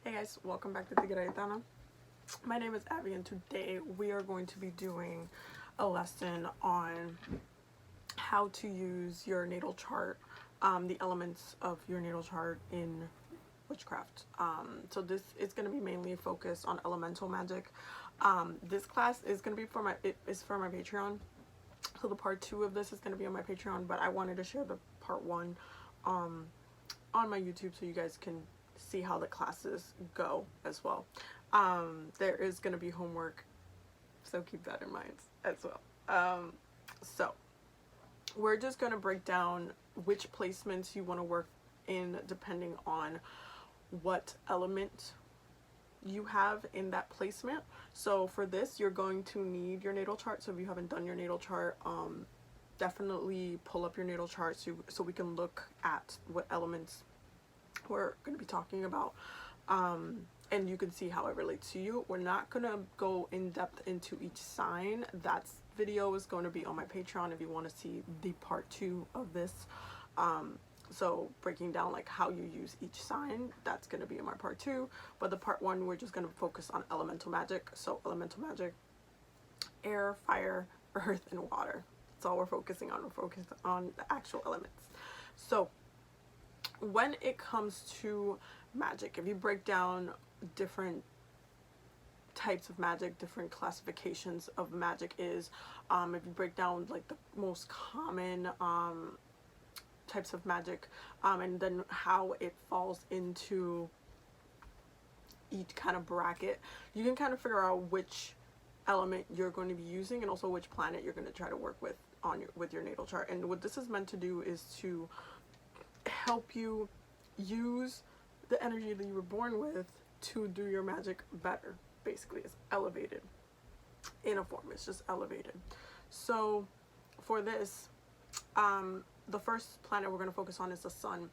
Hey guys, welcome back to TigeraGitana. My name is Abby and today we are going to be doing a lesson on how to use your natal chart, the elements of your natal chart in witchcraft. So this is going to be mainly focused on elemental magic. This class is going to be for my Patreon. So the part 2 of this is going to be on my Patreon, but I wanted to share the part 1 on my YouTube so you guys can see how the classes go as well. There is going to be homework, so keep that in mind as well. So we're just going to break down which placements you want to work in depending on what element you have in that placement. So for this, you're going to need your natal chart. So if you haven't done your natal chart, definitely pull up your natal chart so we can look at what elements we're going to be talking about, and you can see how it relates to you. We're not going to go in depth into each sign. That video is going to be on my Patreon if you want to see the part 2 of this. So breaking down like how you use each sign, that's going to be in my part 2, but the part 1 we're just going to focus on elemental magic. So elemental magic: air, fire, earth, and water. That's all we're focusing on. We're focused on the actual elements. So when it comes to magic, if you break down different types of magic, different classifications of magic is, if you break down like the most common types of magic, and then how it falls into each kind of bracket, you can kind of figure out which element you're going to be using and also which planet you're going to try to work with with your natal chart. And what this is meant to do is to help you use the energy that you were born with to do your magic better. Basically, it's elevated in a form. It's just elevated. So for this, the first planet we're going to focus on is the sun.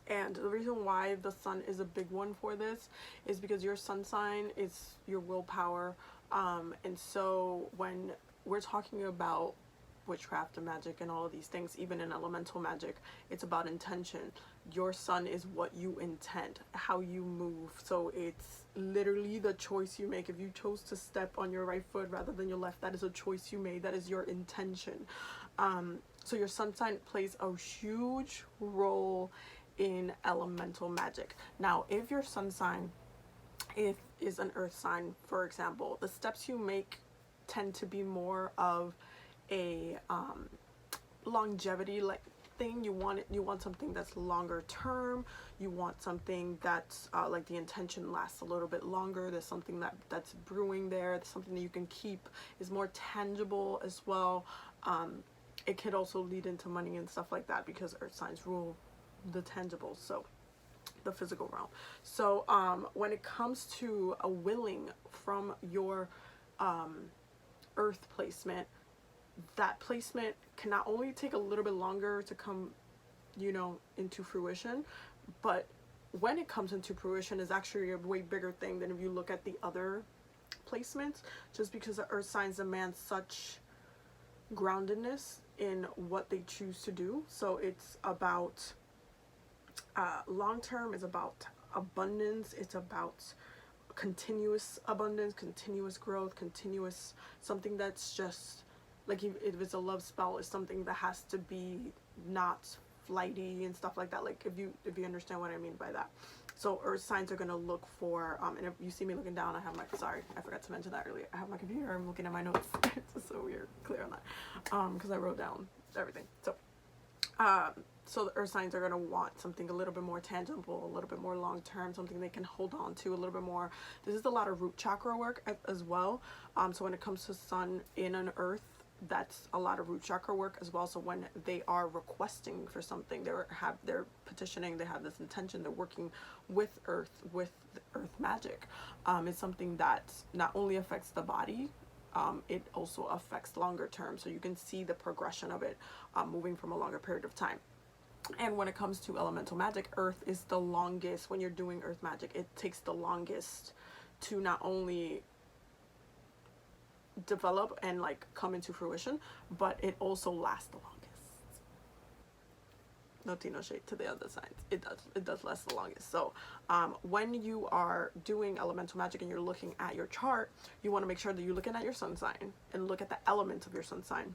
And the reason why the sun is a big one for this is because your sun sign is your willpower. And so when we're talking about witchcraft and magic and all of these things, even in elemental magic, it's about intention. Your sun is what you intend, how you move. So it's literally the choice you make. If you chose to step on your right foot rather than your left, that is a choice you made. That is your intention. So your sun sign plays a huge role in elemental magic. Now, if your sun sign is an earth sign, for example, the steps you make tend to be more of a longevity like thing. You want something that's longer term. You want something that's like the intention lasts a little bit longer. There's something that's brewing there. There's something that you can keep, is more tangible as well. It could also lead into money and stuff like that because earth signs rule the tangible, so the physical realm. So when it comes to a willing from your earth placement, that placement can not only take a little bit longer to come, into fruition, but when it comes into fruition is actually a way bigger thing than if you look at the other placements, just because the earth signs demand such groundedness in what they choose to do. So it's about long term, it's about abundance, it's about continuous abundance, continuous growth, continuous something that's just like, if it's a love spell, it's something that has to be not flighty and stuff like that. Like if you understand what I mean by that. So earth signs are going to look for, and if you see me looking down, I have sorry, I forgot to mention that earlier. I have my computer, I'm looking at my notes. It's just so weird, clear on that. Because I wrote down everything. So the earth signs are going to want something a little bit more tangible, a little bit more long term, something they can hold on to a little bit more. This is a lot of root chakra work as well. So when it comes to sun in an earth, that's a lot of root chakra work as well. So when they are requesting for something, they're petitioning, they have this intention, they're working with earth, with the earth magic. It's something that not only affects the body, it also affects longer term. So you can see the progression of it moving from a longer period of time. And when it comes to elemental magic, earth is the longest. When you're doing earth magic, it takes the longest to not only develop and like come into fruition, but it also lasts the longest. no tea, no shade to the other signs. It does last the longest. So when you are doing elemental magic and you're looking at your chart, you want to make sure that you're looking at your sun sign and look at the elements of your sun sign.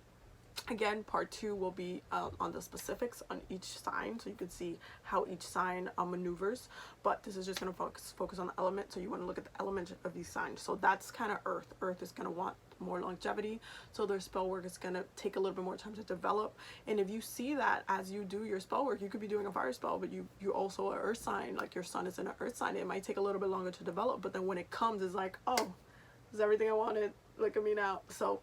Again, part 2 will be on the specifics on each sign, so you can see how each sign maneuvers, but this is just going to focus on the element. So you want to look at the element of these signs. So that's kind of earth. Earth is going to want more longevity, so their spell work is going to take a little bit more time to develop. And if you see that as you do your spell work, you could be doing a fire spell, but you also an earth sign, like your sun is in an earth sign, it might take a little bit longer to develop, but then when it comes, it's like, oh, this is everything I wanted, look at me now. So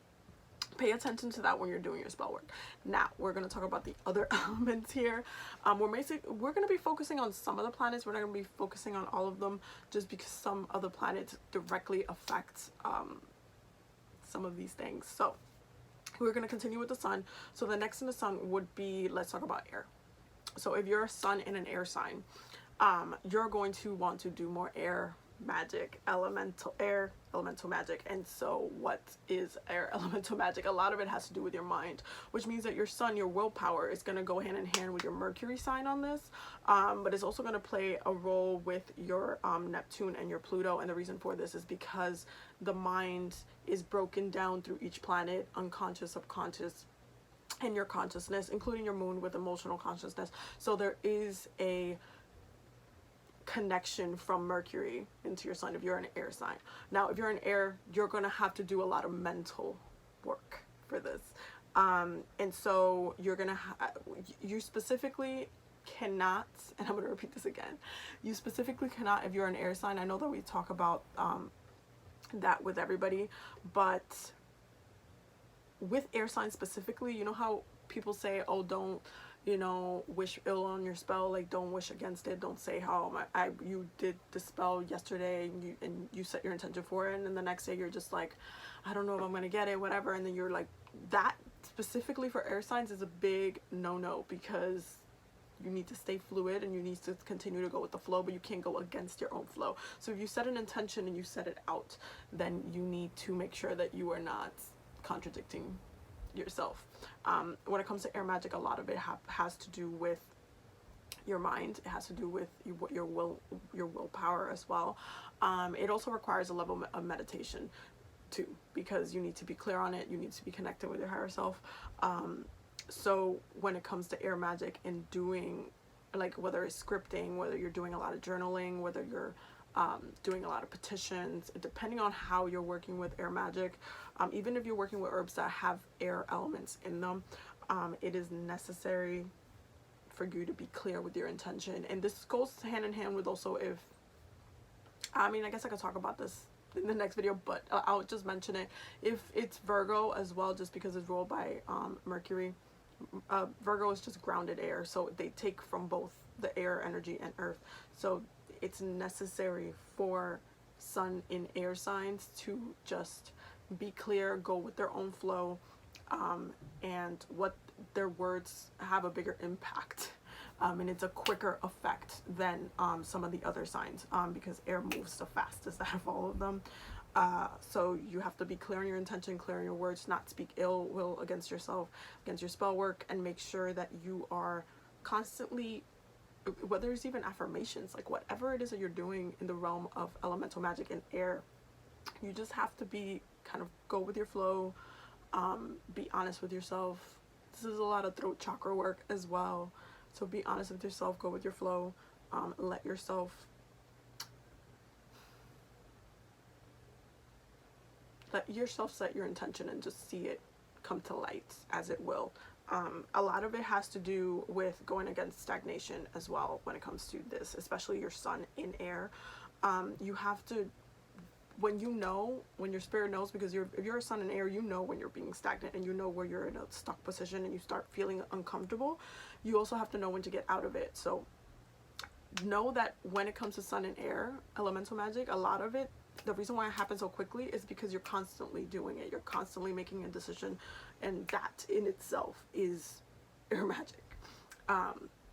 pay attention to that when you're doing your spell work. Now we're going to talk about the other elements here. We're going to be focusing on some of the planets. We're not going to be focusing on all of them, just because some of the planets directly affect some of these things. So we're going to continue with the sun. So the next in the sun would be, let's talk about air. So if you're a sun in an air sign, you're going to want to do more air magic, elemental magic. And so what is air elemental magic? A lot of it has to do with your mind, which means that your sun, your willpower, is going to go hand in hand with your Mercury sign on this, but it's also going to play a role with your Neptune and your Pluto. And the reason for this is because the mind is broken down through each planet, unconscious, subconscious, and your consciousness, including your moon with emotional consciousness. So there is a connection from Mercury into your sun if you're an air sign. Now if you're an air, you're going to have to do a lot of mental work for this, and so you're going to you specifically cannot, and I'm going to repeat this again, you specifically cannot, if you're an air sign, I know that we talk about that with everybody, but with air signs specifically, you know how people say, oh, don't, you know, wish ill on your spell, like don't wish against it, don't say how you did the spell yesterday and you set your intention for it, and then the next day you're just like, I don't know if I'm gonna get it, whatever, and then you're like, that specifically for air signs is a big no-no, because you need to stay fluid and you need to continue to go with the flow, but you can't go against your own flow. So if you set an intention and you set it out, then you need to make sure that you are not contradicting yourself. When it comes to air magic, a lot of it has to do with your mind. It has to do with your willpower as well. It also requires a level of meditation too, because you need to be clear on it. You need to be connected with your higher self. So when it comes to air magic and doing, like, whether it's scripting, whether you're doing a lot of journaling, whether you're doing a lot of petitions, depending on how you're working with air magic, even if you're working with herbs that have air elements in them, it is necessary for you to be clear with your intention. And this goes hand in hand with also, if, I mean, I guess I could talk about this in the next video, but I'll just mention it. If it's Virgo as well, just because it's ruled by Mercury, Virgo is just grounded air, so they take from both the air energy and earth. So it's necessary for sun in air signs to just be clear, go with their own flow, and what their words have a bigger impact, and it's a quicker effect than some of the other signs, because air moves the fastest out of all of them. So you have to be clear on your intention, clear on your words, not speak ill will against yourself, against your spell work, and make sure that you are constantly, whether it's even affirmations, like whatever it is that you're doing in the realm of elemental magic and air, you just have to be kind of go with your flow, be honest with yourself. This is a lot of throat chakra work as well, so be honest with yourself, go with your flow, let yourself set your intention and just see it come to light as it will. A lot of it has to do with going against stagnation as well when it comes to this, especially your sun in air. You have to, when your spirit knows, because if you're a sun in air, you know when you're being stagnant and you know where you're in a stuck position and you start feeling uncomfortable. You also have to know when to get out of it. So know that when it comes to sun and air elemental magic, a lot of it, the reason why it happens so quickly is because you're constantly doing it. You're constantly making a decision, and that in itself is air magic.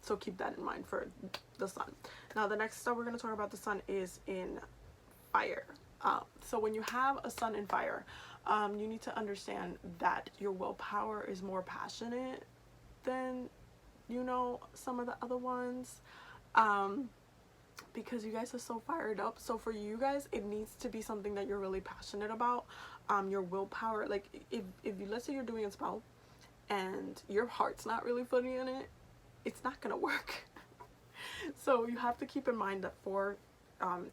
So keep that in mind for the sun. Now the next stuff we're going to talk about the sun is in fire. So when you have a sun in fire, you need to understand that your willpower is more passionate than you know, some of the other ones, because you guys are so fired up. So for you guys, it needs to be something that you're really passionate about. Your willpower, like if you, let's say you're doing a spell and your heart's not really fully in it, it's not gonna work. So you have to keep in mind that for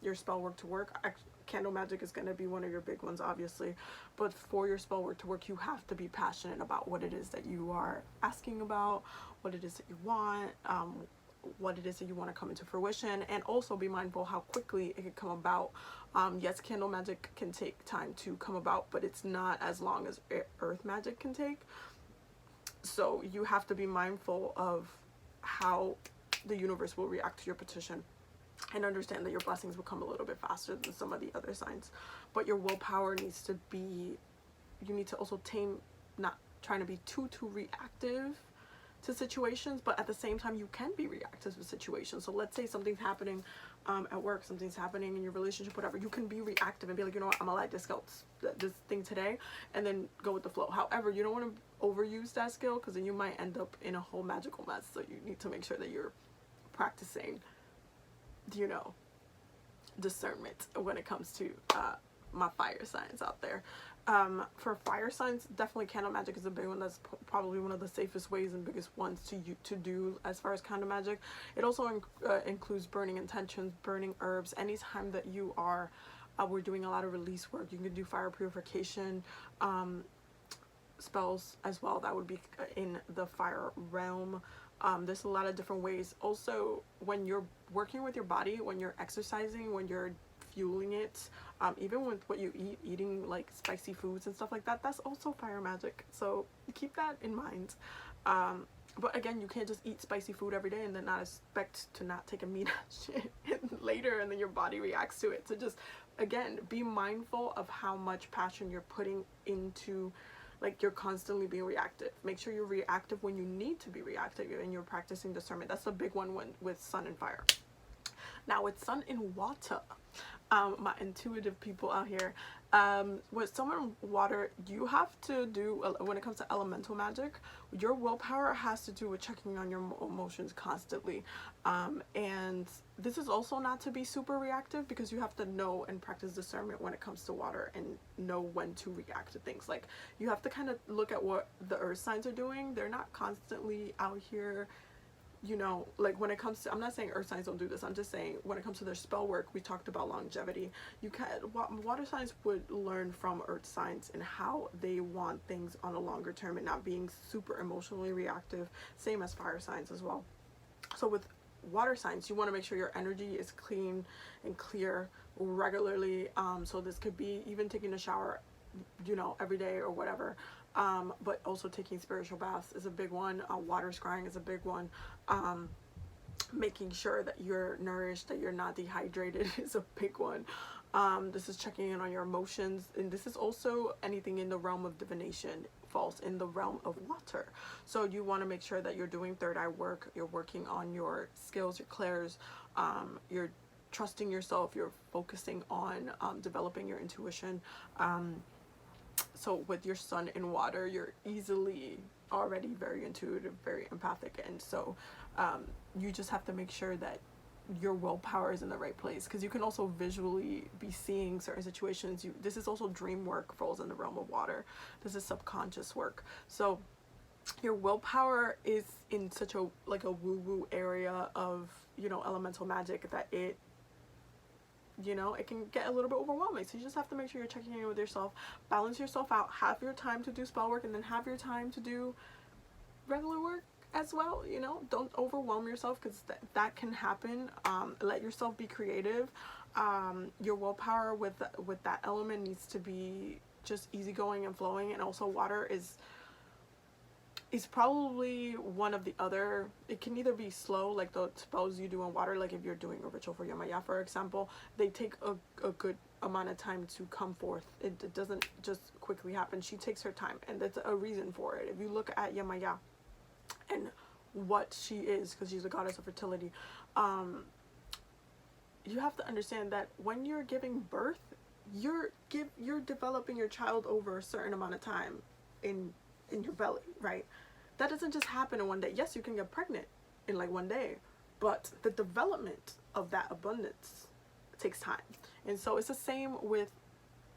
your spell work to work, candle magic is going to be one of your big ones, obviously, but for your spell work to work, you have to be passionate about what it is that you are asking about, what it is that you want, what it is that you want to come into fruition, and also be mindful how quickly it can come about. Yes, candle magic can take time to come about, but it's not as long as earth magic can take. So you have to be mindful of how the universe will react to your petition, and understand that your blessings will come a little bit faster than some of the other signs. But your willpower needs to be, you need to also tame, not trying to be too reactive to situations, but at the same time you can be reactive to situations. So let's say something's happening at work, something's happening in your relationship, whatever, you can be reactive and be like, you know what, I'm gonna let this go, this thing today, and then go with the flow. However, you don't want to overuse that skill, because then you might end up in a whole magical mess. So you need to make sure that you're practicing, you know, discernment when it comes to my fire signs out there. For fire signs, definitely candle magic is a big one. That's probably one of the safest ways and biggest ones to do as far as candle magic. It also includes burning intentions, burning herbs. Anytime that you are we're doing a lot of release work, you can do fire purification spells as well. That would be in the fire realm. There's a lot of different ways. Also, when you're working with your body, when you're exercising, when you're fueling it, even with what you eat, eating like spicy foods and stuff like that, that's also fire magic. So keep that in mind. But again, you can't just eat spicy food every day and then not expect to not take a meat shit later, and then your body reacts to it. So just, again, be mindful of how much passion you're putting into, like, you're constantly being reactive. Make sure you're reactive when you need to be reactive, and you're practicing discernment. That's a big one with sun and fire. Now with sun and water, my intuitive people out here, with sun and water, you have to do, when it comes to elemental magic, your willpower has to do with checking on your emotions constantly. And this is also not to be super reactive, because you have to know and practice discernment when it comes to water, and know when to react to things. Like, you have to kind of look at what the earth signs are doing. They're not constantly out here, you know, like when it comes to, I'm not saying earth signs don't do this, I'm just saying when it comes to their spell work, we talked about longevity. You can, water signs would learn from earth signs and how they want things on a longer term, and not being super emotionally reactive. Same as fire signs as well. So with water signs, you want to make sure your energy is clean and clear regularly. So this could be even taking a shower, you know, every day or whatever. But also taking spiritual baths is a big one. Water scrying is a big one. Making sure that you're nourished, that you're not dehydrated is a big one. This is checking in on your emotions, and this is also anything in the realm of divination falls in the realm of water. So you want to make sure that you're doing third eye work, you're working on your skills, your clairs, you're trusting yourself, you're focusing on developing your intuition. So with your sun in water, you're easily already very intuitive, very empathic, and so you just have to make sure that your willpower is in the right place, because you can also visually be seeing certain situations. This is also dream work, falls in the realm of water. This is subconscious work. So your willpower is in such a, like, a woo-woo area of, you know, elemental magic, that it, you know, it can get a little bit overwhelming. So you just have to make sure you're checking in with yourself, balance yourself out, have your time to do spell work, and then have your time to do regular work as well. You know, don't overwhelm yourself, because that can happen. Let yourself be creative. Your willpower with that element needs to be just easygoing and flowing. And also water is probably one of the other, it can either be slow, like the spells you do in water, like if you're doing a ritual for Yamaya, for example, they take a good amount of time to come forth. It doesn't just quickly happen. She takes her time, and that's a reason for it. If you look at Yamaya and what she is, because she's a goddess of fertility, you have to understand that when you're giving birth, you're developing your child over a certain amount of time in your belly, right? that doesn't just happen in one day. Yes, you can get pregnant in like one day, but the development of that abundance takes time. And so it's the same with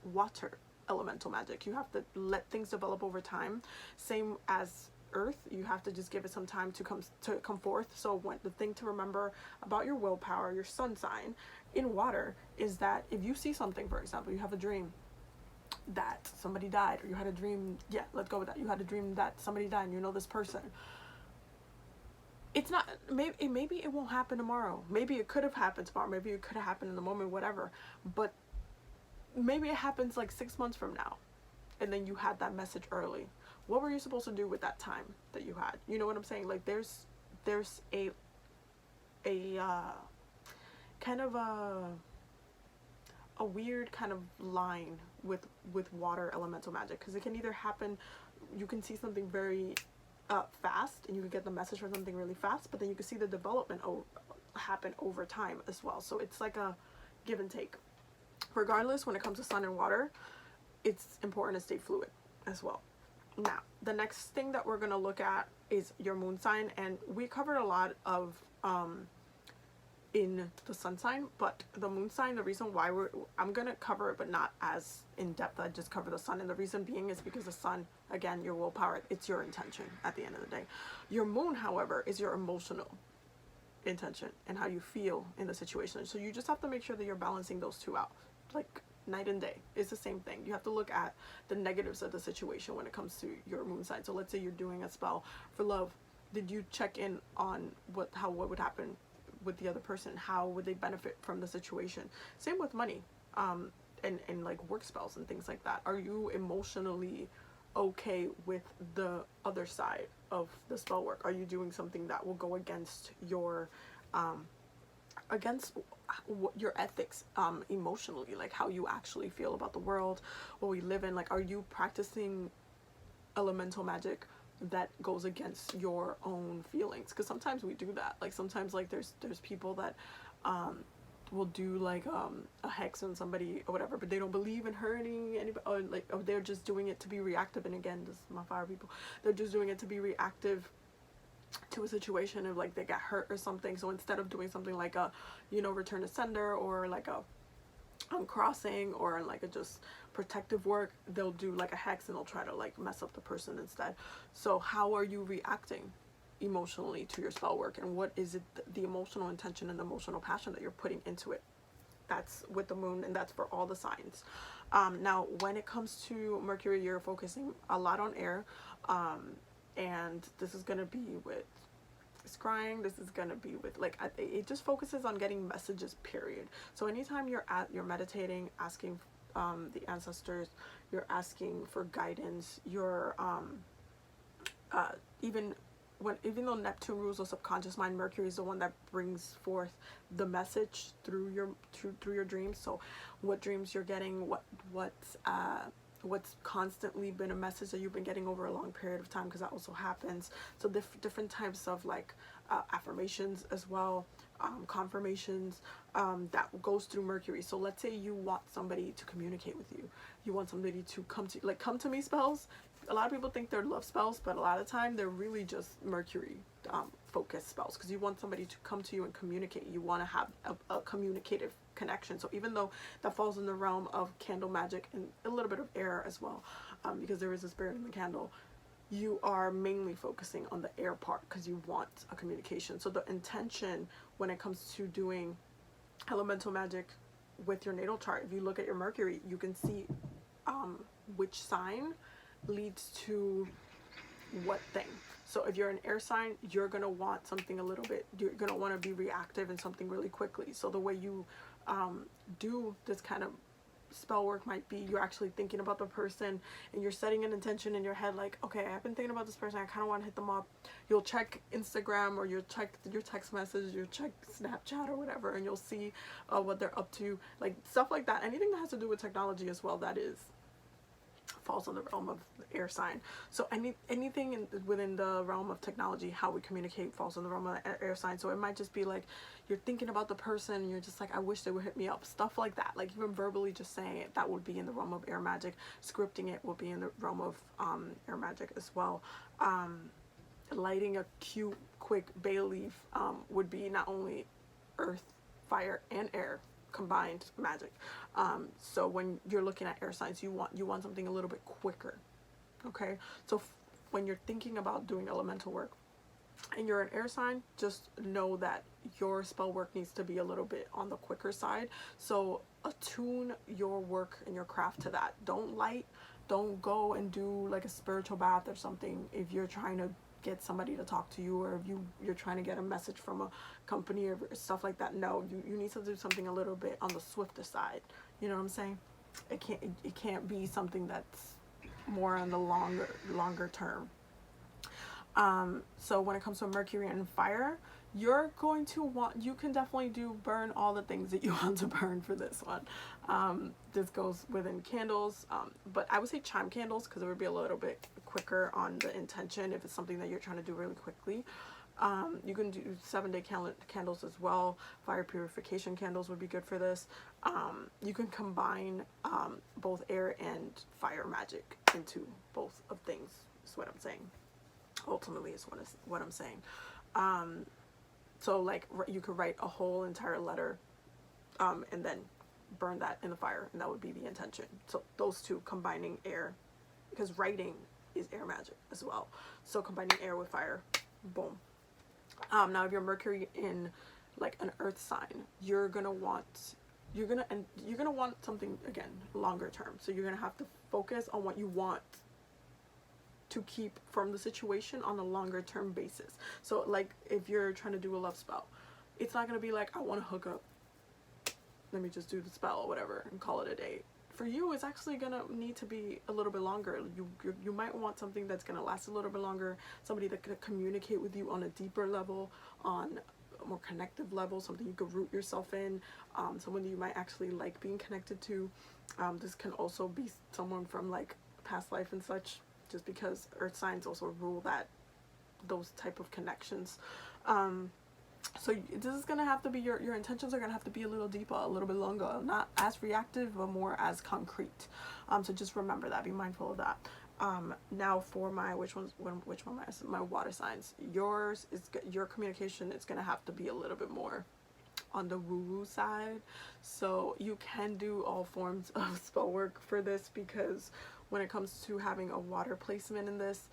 water elemental magic. You have to let things develop over time. Same as earth, you have to just give it some time to come forth. So when the thing to remember about your willpower, your sun sign in water, is that if you see something, for example, you have a dream that somebody died, or you had a dream, yeah, let's go with that, you had a dream that somebody died and you know this person, it's not, maybe it won't happen tomorrow, maybe it could have happened tomorrow, maybe it could have happened in the moment, whatever, but maybe it happens like 6 months from now, and then you had that message early. What were you supposed to do with that time that you had? You know what I'm saying? Like there's a kind of a weird kind of line with water elemental magic, because it can either happen, you can see something very fast and you can get the message for something really fast, but then you can see the development happen over time as well. So it's like a give and take. Regardless, when it comes to sun and water, it's important to stay fluid as well. Now, the next thing that we're going to look at is your moon sign, and we covered a lot of in the sun sign, but the moon sign, the reason why I'm going to cover it but not as in depth. I just cover the sun, and the reason being is because the sun, again, your willpower, it's your intention at the end of the day. Your moon, however, is your emotional intention and how you feel in the situation. So you just have to make sure that you're balancing those two out, like night and day. It's the same thing. You have to look at the negatives of the situation when it comes to your moon sign. So let's say you're doing a spell for love. Did you check in on what would happen with the other person? How would they benefit from the situation? Same with money, and like work spells and things like that. Are you emotionally okay with the other side of the spell work? Are you doing something that will go against your your ethics emotionally, like how you actually feel about the world, what we live in? Like, are you practicing elemental magic that goes against your own feelings? Because sometimes we do that. Like sometimes, like there's people that will do like a hex on somebody or whatever, but they don't believe in hurting anybody, or they're just doing it to be reactive. And again, this is my fire people, they're just doing it to be reactive to a situation of like they got hurt or something. So instead of doing something like a, return to sender, or like a crossing, or like a just protective work, they'll do like a hex and they'll try to like mess up the person instead. So how are you reacting emotionally to your spell work, and what is it, the emotional intention and the emotional passion that you're putting into it? That's with the moon, and that's for all the signs. Now when it comes to Mercury, you're focusing a lot on air, and this is going to be with scrying, this is going to be with like, it just focuses on getting messages, period. So anytime you're meditating, asking the ancestors, you're asking for guidance, you're even though Neptune rules the subconscious mind, Mercury is the one that brings forth the message through your dreams. So what dreams you're getting, what's constantly been a message that you've been getting over a long period of time, because that also happens. So different types of like affirmations as well, confirmations, that goes through Mercury. So let's say you want somebody to communicate with you, you want somebody to come to me spells. A lot of people think they're love spells, but a lot of time they're really just Mercury focused spells, because you want somebody to come to you and communicate. You want to have a communicative connection. So even though that falls in the realm of candle magic and a little bit of air as well, because there is a spirit in the candle, you are mainly focusing on the air part because you want a communication. So the intention when it comes to doing elemental magic with your natal chart, if you look at your Mercury, you can see which sign leads to what thing. So if you're an air sign, you're going to want something you're going to want to be reactive and something really quickly. So the way you do this kind of spell work might be you're actually thinking about the person and you're setting an intention in your head, like, okay, I've been thinking about this person, I kind of want to hit them up. You'll check Instagram, or you'll check your text message, you'll check Snapchat or whatever, and you'll see what they're up to, like stuff like that. Anything that has to do with technology as well, that falls in the realm of the air sign. So anything within the realm of technology, how we communicate, falls in the realm of the air sign. So it might just be like you're thinking about the person and you're just like, I wish they would hit me up, stuff like that. Like even verbally just saying it, that would be in the realm of air magic. Scripting it will be in the realm of air magic as well. lighting a cute quick bay leaf would be not only earth, fire, and air combined magic. So when you're looking at air signs, you want something a little bit quicker. Okay, so when you're thinking about doing elemental work and you're an air sign, just know that your spell work needs to be a little bit on the quicker side. So attune your work and your craft to that. Don't go and do like a spiritual bath or something if you're trying to get somebody to talk to you, or if you're trying to get a message from a company or stuff like that. No, you need to do something a little bit on the swifter side. You know what I'm saying? It can't be something that's more on the longer term. So when it comes to Mercury and fire, you can definitely burn all the things that you want to burn for this one. This goes within candles, but I would say chime candles because it would be a little bit quicker on the intention if it's something that you're trying to do really quickly. You can do 7-day candles as well. Fire purification candles would be good for this. You can combine both air and fire magic into both of things, is what I'm saying. Ultimately is what I'm saying. So like you could write a whole entire letter and then burn that in the fire, and that would be the intention. So those two combining air, because writing is air magic as well. So combining air with fire, boom. Now if you're Mercury in like an earth sign, you're gonna want something, again, longer term. So you're gonna have to focus on what you want to keep from the situation on a longer term basis. So like if you're trying to do a love spell, it's not going to be like, I want to hook up, let me just do the spell or whatever and call it a day. For you, it's actually going to need to be a little bit longer. You might want something that's going to last a little bit longer, somebody that could communicate with you on a deeper level, on a more connective level, something you could root yourself in, someone that you might actually like being connected to. This can also be someone from like past life and such, just because earth signs also rule those type of connections. So this is gonna have to be, your intentions are gonna have to be a little deeper, a little bit longer, not as reactive but more as concrete. So just remember that, be mindful of that. Now for my my water signs, your communication is gonna have to be a little bit more on the woo-woo side. So you can do all forms of spell work for this, because when it comes to having a water placement in this,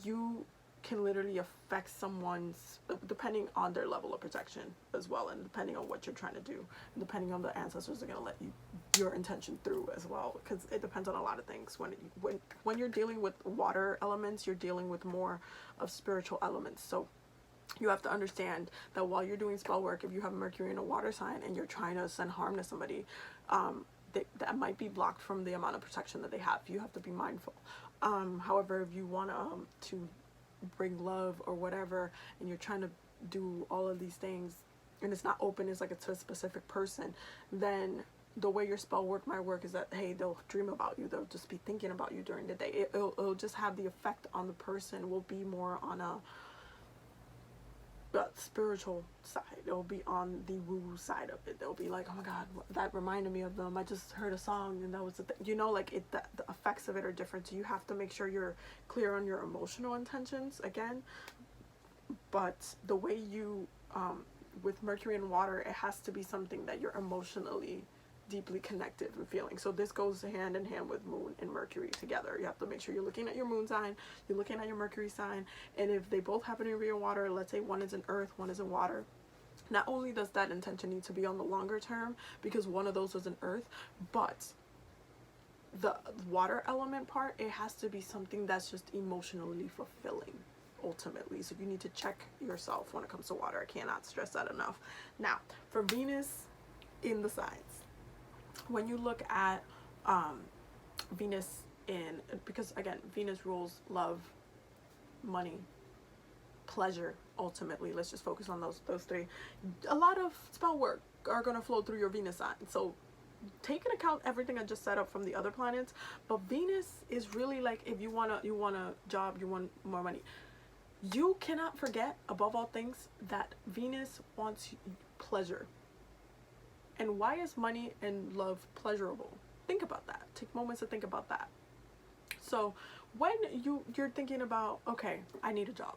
you can literally affect someone's, depending on their level of protection as well, and depending on what you're trying to do, and depending on the ancestors are going to let your intention through as well, because it depends on a lot of things. When you're dealing with water elements, you're dealing with more of spiritual elements. So you have to understand that while you're doing spell work, if you have Mercury in a water sign and you're trying to send harm to somebody, that might be blocked from the amount of protection that they have. You have to be mindful. However, if you want to bring love or whatever, and you're trying to do all of these things, and it's not open, it's like it's to a specific person, then the way your spell work might work is that, hey, they'll dream about you, they'll just be thinking about you during the day. It'll just have the effect on the person, will be more on a spiritual side. It'll be on the woo side of it. They'll be like, oh my god, that reminded me of them, I just heard a song and that was the thing. You know, like the effects of it are different. So you have to make sure you're clear on your emotional intentions again. But the way you with Mercury and water, it has to be something that you're emotionally deeply connected with feeling. So this goes hand in hand with moon and Mercury together. You have to make sure you're looking at your moon sign, you're looking at your Mercury sign, and if they both happen to be in water, let's say one is in earth, one is in water, not only does that intention need to be on the longer term because one of those was in earth, but the water element part, it has to be something that's just emotionally fulfilling ultimately. So you need to check yourself when it comes to water. I cannot stress that enough. Now for Venus in the signs, when you look at Venus because again, Venus rules love, money, pleasure, ultimately. Let's just focus on those three. A lot of spell work are going to flow through your Venus sign. So take into account everything I just set up from the other planets, but Venus is really like, if you want a job, you want more money, you cannot forget above all things that Venus wants pleasure. And why is money and love pleasurable? Think about that. Take moments to think about that. So when you're thinking about, okay, I need a job,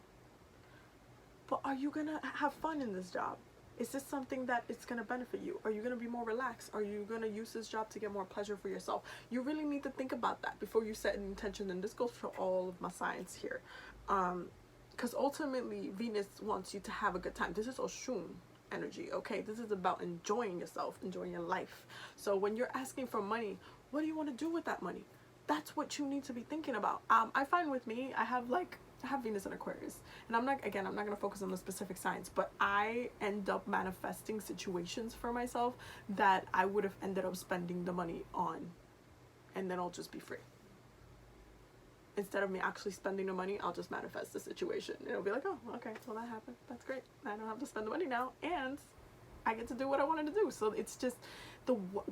but are you gonna have fun in this job? Is this something that it's gonna benefit you? Are you gonna be more relaxed? Are you gonna use this job to get more pleasure for yourself? You really need to think about that before you set an intention, and this goes for all of my signs here. Because ultimately Venus wants you to have a good time. This is Oshun energy, okay? This is about enjoying yourself, enjoying your life. So when you're asking for money, what do you want to do with that money? That's what you need to be thinking about. I find with me, I have Venus in Aquarius, and I'm not going to focus on the specific signs, but I end up manifesting situations for myself that I would have ended up spending the money on, and then I'll just be free. Instead of me actually spending the money, I'll just manifest the situation. It'll be like, oh, okay, well, that happened. That's great. I don't have to spend the money now, and I get to do what I wanted to do. So it's just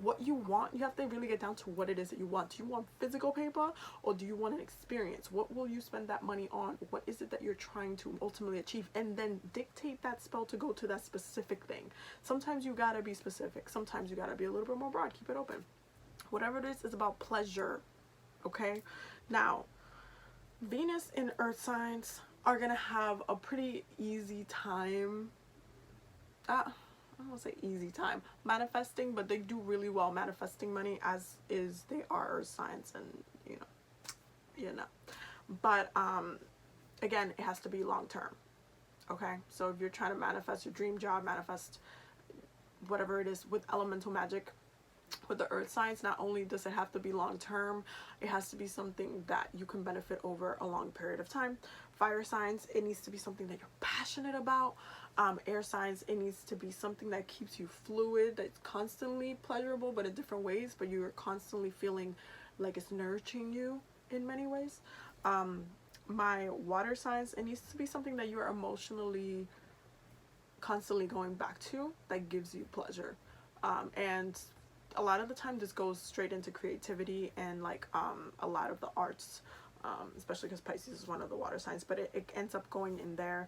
what you want. You have to really get down to what it is that you want. Do you want physical paper, or do you want an experience? What will you spend that money on? What is it that you're trying to ultimately achieve? And then dictate that spell to go to that specific thing. Sometimes you gotta be specific. Sometimes you gotta be a little bit more broad. Keep it open. Whatever it is about pleasure. Okay? Now, Venus in Earth signs are gonna have a pretty easy time. I don't want to say easy time manifesting, but they do really well manifesting money, as is they are Earth signs, and you know. But again, it has to be long term. Okay, so if you're trying to manifest your dream job, manifest whatever it is with elemental magic, with the Earth signs, not only does it have to be long term, it has to be something that you can benefit over a long period of time. Fire signs, it needs to be something that you're passionate about. Air signs, it needs to be something that keeps you fluid, that's constantly pleasurable, but in different ways, but you're constantly feeling like it's nourishing you in many ways. My water signs, it needs to be something that you're emotionally constantly going back to, that gives you pleasure. And a lot of the time this goes straight into creativity and like a lot of the arts, especially because Pisces is one of the water signs, but it ends up going in there.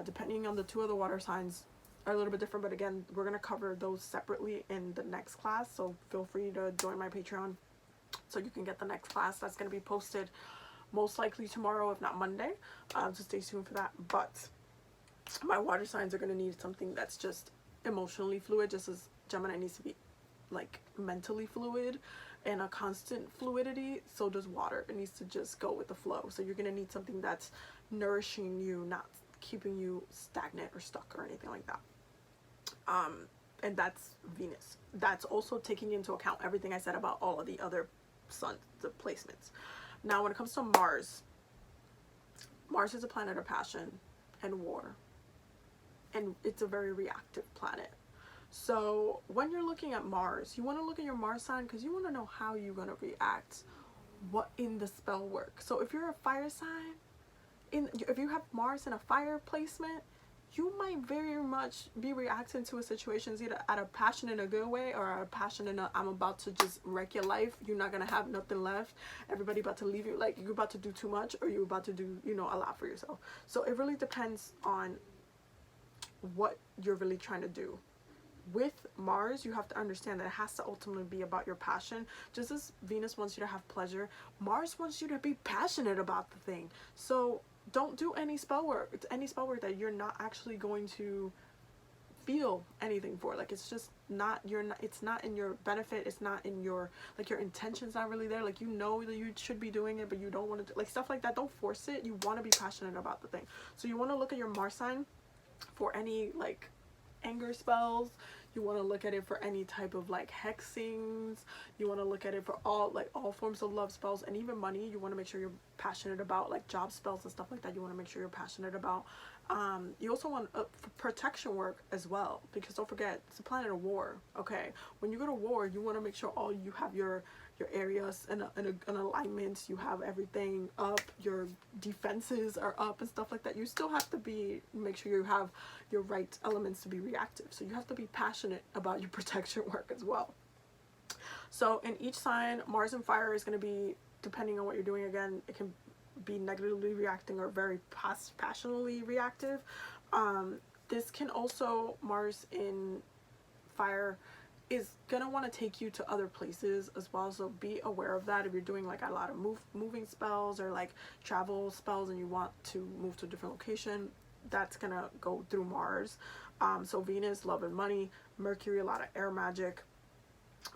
Depending on the two other water signs are a little bit different, but again, we're going to cover those separately in the next class, so feel free to join my Patreon so you can get the next class. That's going to be posted most likely tomorrow, if not Monday, so stay tuned for that. But my water signs are going to need something that's just emotionally fluid, just as Gemini needs to be like mentally fluid and a constant fluidity. So does water. It needs to just go with the flow. So you're gonna need something that's nourishing you, not keeping you stagnant or stuck or anything like that. And that's Venus. That's also taking into account everything I said about all of the other the placements. Now when it comes to Mars is a planet of passion and war, and it's a very reactive planet. So when you're looking at Mars, you want to look at your Mars sign because you want to know how you're going to react, what in the spell work. So if you're a fire sign, if you have Mars in a fire placement, you might very much be reacting to a situation either out of passion in a good way, or out of passion in a I'm about to just wreck your life, you're not going to have nothing left, everybody about to leave you, like you're about to do too much, or you're about to do, a lot for yourself. So it really depends on what you're really trying to do. With Mars, you have to understand that it has to ultimately be about your passion. Just as Venus wants you to have pleasure, Mars wants you to be passionate about the thing. So don't do any spell work. It's any spell work that you're not actually going to feel anything for. Like it's just not, it's not in your benefit. It's not in your, like your intention's not really there. Like you know that you should be doing it, but you don't want to, like stuff like that. Don't force it. You want to be passionate about the thing. So you want to look at your Mars sign for any like anger spells. You want to look at it for any type of like hexings. You want to look at it for all forms of love spells, and even money. You want to make sure you're passionate about like job spells and stuff like that. You want to make sure you're passionate about. You also want protection work as well, because don't forget, it's a planet of war. Okay, when you go to war, you want to make sure you have your areas in alignment, you have everything up, your defenses are up and stuff like that. You still have to make sure you have your right elements to be reactive. So you have to be passionate about your protection work as well. So in each sign, Mars and fire is going to be, depending on what you're doing, again, it can be negatively reacting or very passionately reactive. This can also, Mars in fire is gonna want to take you to other places as well, so be aware of that. If you're doing like a lot of moving spells or like travel spells and you want to move to a different location, that's gonna go through Mars. So Venus, love and money. Mercury, a lot of air magic.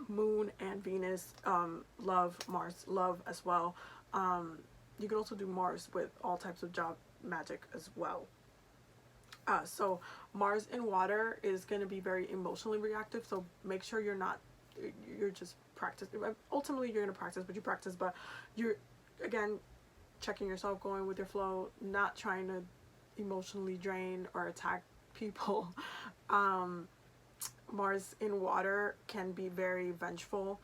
Moon and Venus, love. Mars, love as well. You can also do Mars with all types of job magic as well. So Mars in water is going to be very emotionally reactive, so make sure you're just practicing. Ultimately you're going to practice what you practice, but you're, again, checking yourself, going with your flow, not trying to emotionally drain or attack people. Mars in water can be very vengeful,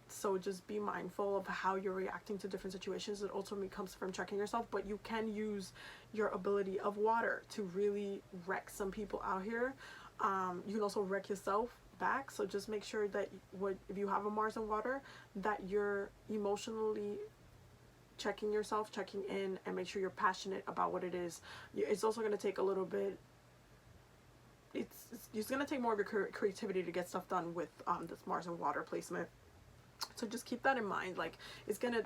so just be mindful of how you're reacting to different situations. It ultimately comes from checking yourself, but you can use your ability of water to really wreck some people out here. You can also wreck yourself back, so just make sure that if you have a Mars in water, that you're emotionally checking yourself, checking in, and make sure you're passionate about what it is. It's also going to take a little bit, it's going to take more of your creativity to get stuff done with this Mars and water placement. So just keep that in mind. Like, it's going to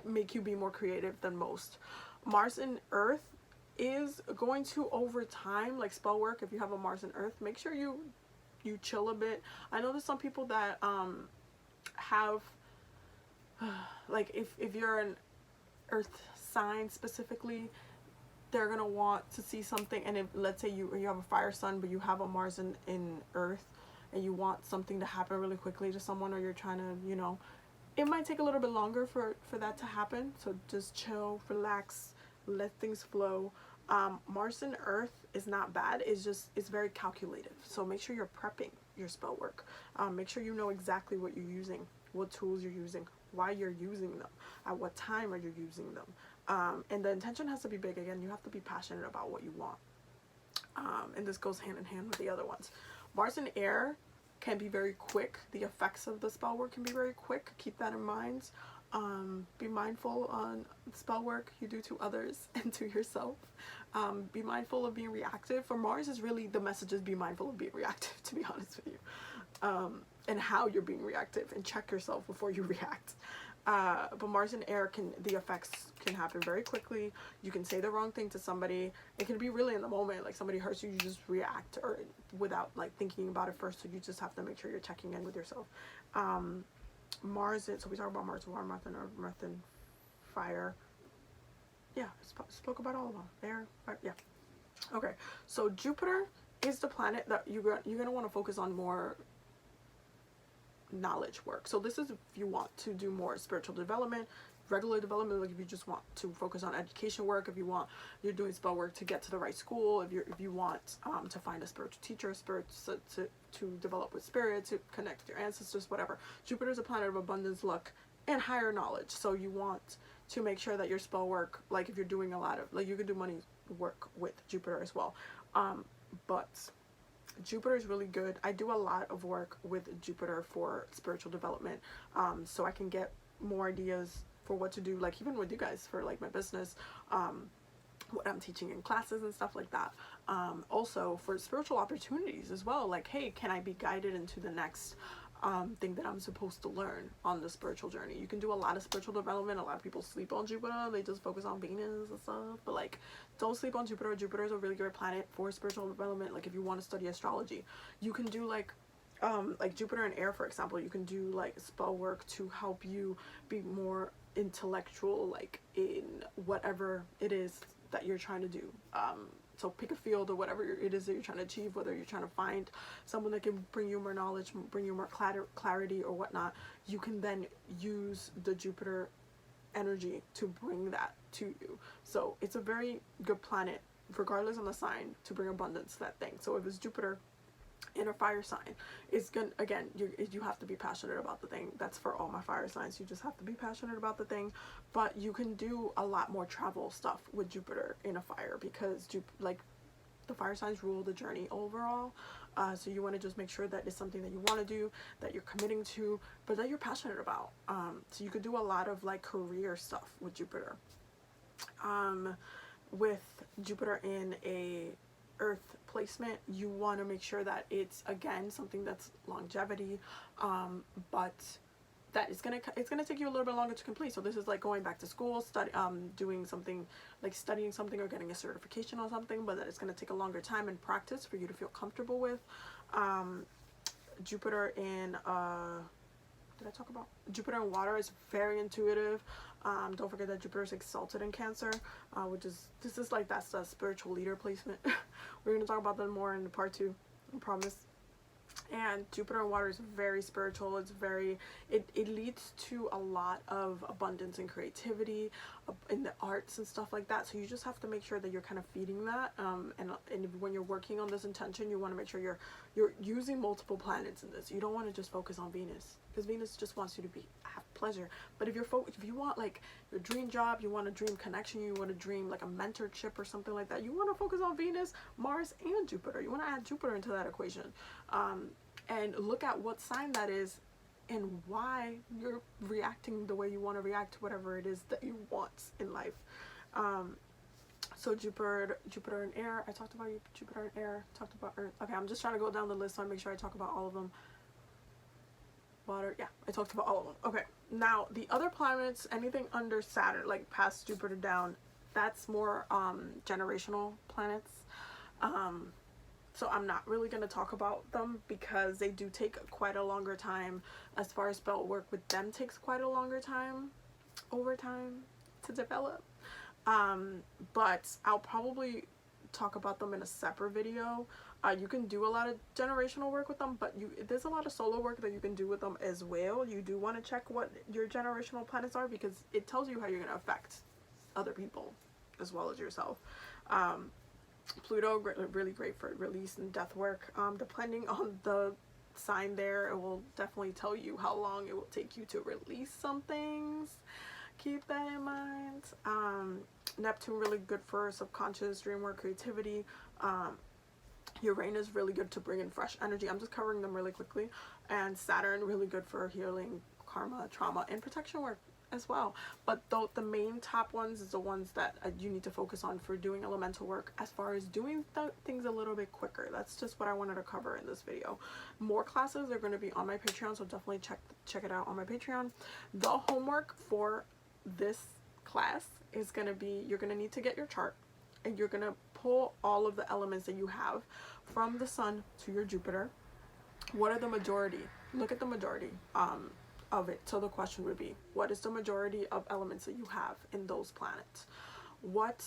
make you be more creative than most. Mars and Earth is going to, over time, like spell work, if you have a Mars and Earth, make sure you chill a bit. I know there's some people that have like, if you're an Earth sign specifically, they're gonna want to see something. And if, let's say you have a fire sign but you have a Mars in Earth, and you want something to happen really quickly to someone, or you're trying to, it might take a little bit longer for that to happen. So just chill, relax, let things flow. Mars and Earth is not bad. It's very calculative. So make sure you're prepping your spell work. Make sure you know exactly what you're using, what tools you're using, why you're using them, at what time are you using them. And the intention has to be big. Again, you have to be passionate about what you want. And this goes hand in hand with the other ones. Mars and air can be very quick. The effects of the spell work can be very quick. Keep that in mind. Be mindful on spell work you do to others and to yourself. Be mindful of being reactive. For Mars, is really, the message is be mindful of being reactive, to be honest with you. And how you're being reactive, and check yourself before you react. But Mars and air, the effects can happen very quickly. You can say the wrong thing to somebody. It can be really in the moment, like somebody hurts you, you just react, or without like thinking about it first. So you just have to make sure you're checking in with yourself. Mars, so we talk about Mars, water, Earth, and fire. Yeah, spoke about all of them. Air, fire, yeah. Okay, so Jupiter is the planet that you're gonna want to focus on more knowledge work. So this is if you want to do more spiritual development, regular development, like if you just want to focus on education work, if you're doing spell work to get to the right school, if you want to find a spiritual teacher, to develop with spirit, to connect with your ancestors, whatever. Jupiter is a planet of abundance, luck, and higher knowledge. So you want to make sure that your spell work, like if you're doing a lot of, like, you can do money work with Jupiter as well. But Jupiter is really good. I do a lot of work with Jupiter for spiritual development, so I can get more ideas for what to do, like even with you guys for like my business, what I'm teaching in classes and stuff like that. Also for spiritual opportunities as well, like, hey, can I be guided into the next thing that I'm supposed to learn on the spiritual journey? You can do a lot of spiritual development. A lot of people sleep on Jupiter. They just focus on Venus and stuff, but like, don't sleep on Jupiter. Jupiter is a really great planet for spiritual development. Like if you want to study astrology, you can do like Jupiter and air, for example, you can do like spell work to help you be more intellectual, like in whatever it is that you're trying to do. So pick a field or whatever it is that you're trying to achieve, whether you're trying to find someone that can bring you more knowledge, bring you more clarity or whatnot. You can then use the Jupiter energy to bring that to you. So it's a very good planet, regardless of the sign, to bring abundance to that thing. So if it's Jupiter in a fire sign, it's gonna, again, you have to be passionate about the thing. That's for all my fire signs. You just have to be passionate about the thing. But you can do a lot more travel stuff with Jupiter in a fire, because like the fire signs rule the journey overall. So you want to just make sure that it's something that you want to do, that you're committing to, but that you're passionate about. So you could do a lot of like career stuff with Jupiter. With Jupiter in a Earth placement, you want to make sure that it's, again, something that's longevity, but that it's gonna take you a little bit longer to complete. So this is like going back to school, doing something like studying something or getting a certification on something, but that it's gonna take a longer time and practice for you to feel comfortable with. Jupiter in did I talk about Jupiter in water is very intuitive. Don't forget that Jupiter is exalted in Cancer, which is, this is like, that's the spiritual leader placement. We're going to talk about that more in part 2, I promise. And Jupiter in water is very spiritual. It's very, it leads to a lot of abundance and creativity in the arts and stuff like that. So you just have to make sure that you're kind of feeding that. And when you're working on this intention, you want to make sure you're using multiple planets in this. You don't want to just focus on Venus, because Venus just wants you to have pleasure. But if you want like your dream job, you want a dream connection, you want to dream like a mentorship or something like that, you want to focus on Venus, Mars, and Jupiter. You want to add Jupiter into that equation. And look at what sign that is and why you're reacting the way you want to react to whatever it is that you want in life. So Jupiter in air, I talked about Jupiter in air, talked about Earth. Okay, I'm just trying to go down the list so I make sure I talk about all of them. Water, yeah, I talked about all of them. Okay, now the other planets, anything under Saturn, like past Jupiter down, that's more generational planets. So I'm not really going to talk about them because they do take quite a longer time. As far as spell work with them takes quite a longer time, over time, to develop. But I'll probably talk about them in a separate video. You can do a lot of generational work with them, but there's a lot of solo work that you can do with them as well. You do want to check what your generational planets are, because it tells you how you're going to affect other people as well as yourself. Pluto, really great for release and death work. Depending on the sign there, it will definitely tell you how long it will take you to release some things. Keep that in mind. Neptune, really good for subconscious dream work, creativity. Uranus, really good to bring in fresh energy. I'm just covering them really quickly. And Saturn, really good for healing, karma, trauma, and protection work as well. But the main top ones is the ones that you need to focus on for doing elemental work. As far as doing things a little bit quicker, that's just what I wanted to cover in this video. More classes are going to be on my Patreon, so definitely check it out on my Patreon. The homework for this class is going to be, you're going to need to get your chart, and you're going to pull all of the elements that you have from the sun to your Jupiter. What are the majority? Look at the majority of it. So the question would be, what is the majority of elements that you have in those planets? What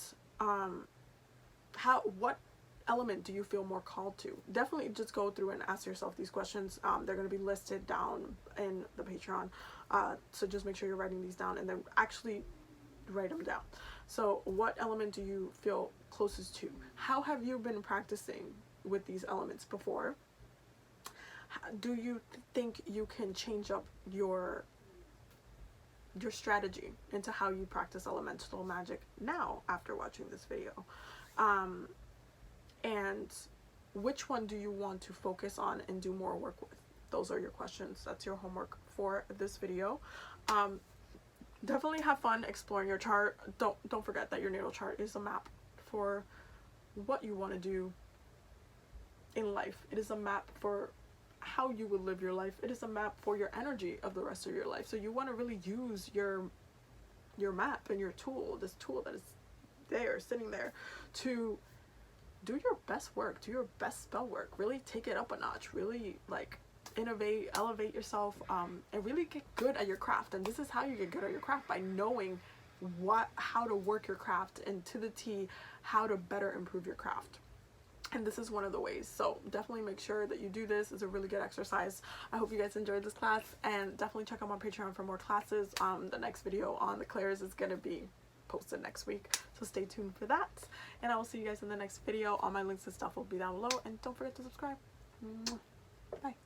element do you feel more called to? Definitely just go through and ask yourself these questions. They're going to be listed down in the Patreon, so just make sure you're writing these down and then actually write them down. So what element do you feel closest to? How have you been practicing with these elements before? Do you think you can change up your strategy into how you practice elemental magic now after watching this video? And which one do you want to focus on and do more work with? Those are your questions. That's your homework for this video. Definitely have fun exploring your chart. Don't forget that your natal chart is a map for what you want to do in life. It is a map for how you will live your life. It is a map for your energy of the rest of your life. So you want to really use your map and your tool, this tool that is there, sitting there, to do your best work, do your best spell work, really take it up a notch, really like innovate, elevate yourself, and really get good at your craft. And this is how you get good at your craft, by knowing how to work your craft, and to the T, how to better improve your craft. And this is one of the ways. So definitely make sure that you do this. It's a really good exercise. I hope you guys enjoyed this class, and definitely check out my Patreon for more classes. The next video on the clairs is going to be posted next week, so stay tuned for that. And I will see you guys in the next video. All my links and stuff will be down below, and don't forget to subscribe. Bye.